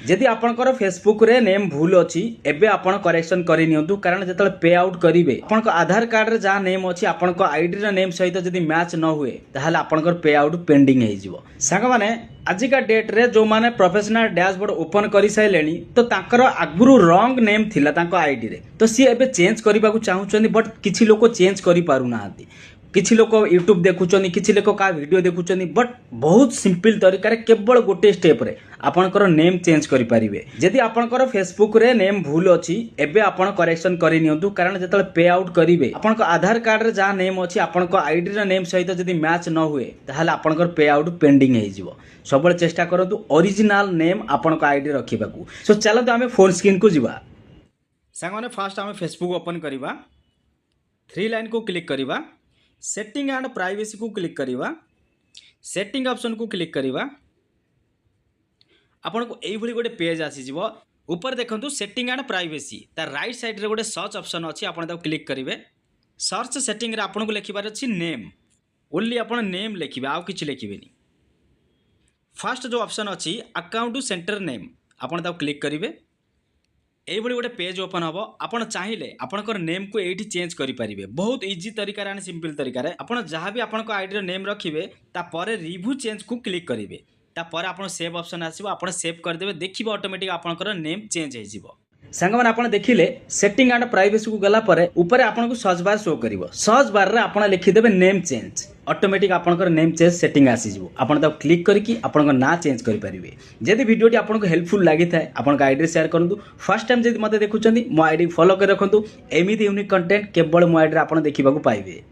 जदि आपनकर फेसबुक रे नेम भूल अछि एबे आपण करेक्शन करि नियंतु कारण जेतले पे आउट करिवे आपनकर आधार कार्ड रे जा नेम अछि आपनकर आईडी रे नेम सहित जदि मैच न हुए ताहाले आपनकर पे आउट पेंडिंग हे जिवो। सांग माने आज का डेट रे जो माने प्रोफेशनल डैशबोर्ड ओपन करि साइलेनी तो तांकर आगुरु रॉन्ग नेम थिला तांको आईडी रे तो सी एबे चेंज करबा को चाहुचंदी बट किछि लोक चेंज करि पारु नाहंती। किछि लोक यूट्यूब देखुचंदी किछि लोक का वीडियो देखुचंदी बट बहुत सिंपल तरीका रे केवल गोटे स्टेप रे आपनकर नेम चेंज करि परिबे। जदि आपनकर फेसबुक रे नेम भूल अछि एबे आपण करेक्शन करि नियंतु कारण जेतले पे आउट करिवे आपनकर आधार कार्ड रे जा नेम अछि आपनकर आईडी रे नेम सहित जदि मैच न हुए ताहाले आपनकर पे आउट पेंडिंग हे जिवो। सबले चेष्टा करंतु ओरिजिनल नेम आपनकर आईडी रखिबाकू। सो चलतो आमे फुल स्क्रीन को जिबा। सांगने फास्ट आमे फेसबुक ओपन करिबा, थ्री लाइन को क्लिक करिबा, सेटिंग एंड प्राइवेसी को क्लिक करिबा, सेटिंग ऑप्शन को क्लिक करिबा। आपन को एई भली गोटे पेज आसी जिवो। ऊपर देखंतु सेटिंग एंड प्राइवेसी ता राइट साइड रे गोटे सर्च ऑप्शन अछि आपन ता क्लिक करिवे। सर्च सेटिंग रे आपन को लिखिबार अछि नेम, ओनली आपन नेम लिखिबे आ किछि लिखिबेनी। फर्स्ट जो ऑप्शन अछि अकाउंट टू सेंटर नेम आपन ता क्लिक करिवे। एई भली गोटे पेज ओपन हबो। आपन चाहिले आपनकर नेम को एठी चेंज करि परिबे। बहुत इजी तरीका रे सिंपल तरीका रे आपन जहां भी आपनको आईडी रो नेम रखिबे ता परे रिव्यू चेंज को क्लिक करिवे। ता परे आपन सेव ऑप्शन आसीबो आपन सेव कर देबे देखिबो ऑटोमेटिक आपनकर नेम चेंज हे जिवो। संग मन आपन देखिले सेटिंग एंड प्राइवेसी को गला परे ऊपर आपन को सर्च बार शो करिवो। सर्च बार रे आपन लिखि देबे नेम चेंज ऑटोमेटिक आपनकर नेम चेंज सेटिंग आसी जिवो। आपन ता क्लिक करके आपनकर ना चेंज करि परिबे। जदि वीडियोटी आपनको हेल्पफुल लागि थाए आपनका आईडी शेयर करंतु। फर्स्ट टाइम जदि मते देखुचंदी मो आईडी फॉलो कर रखंतु। एमिति यूनिक कंटेंट केवल मो आईडी रे आपन देखिबा को पाइबे।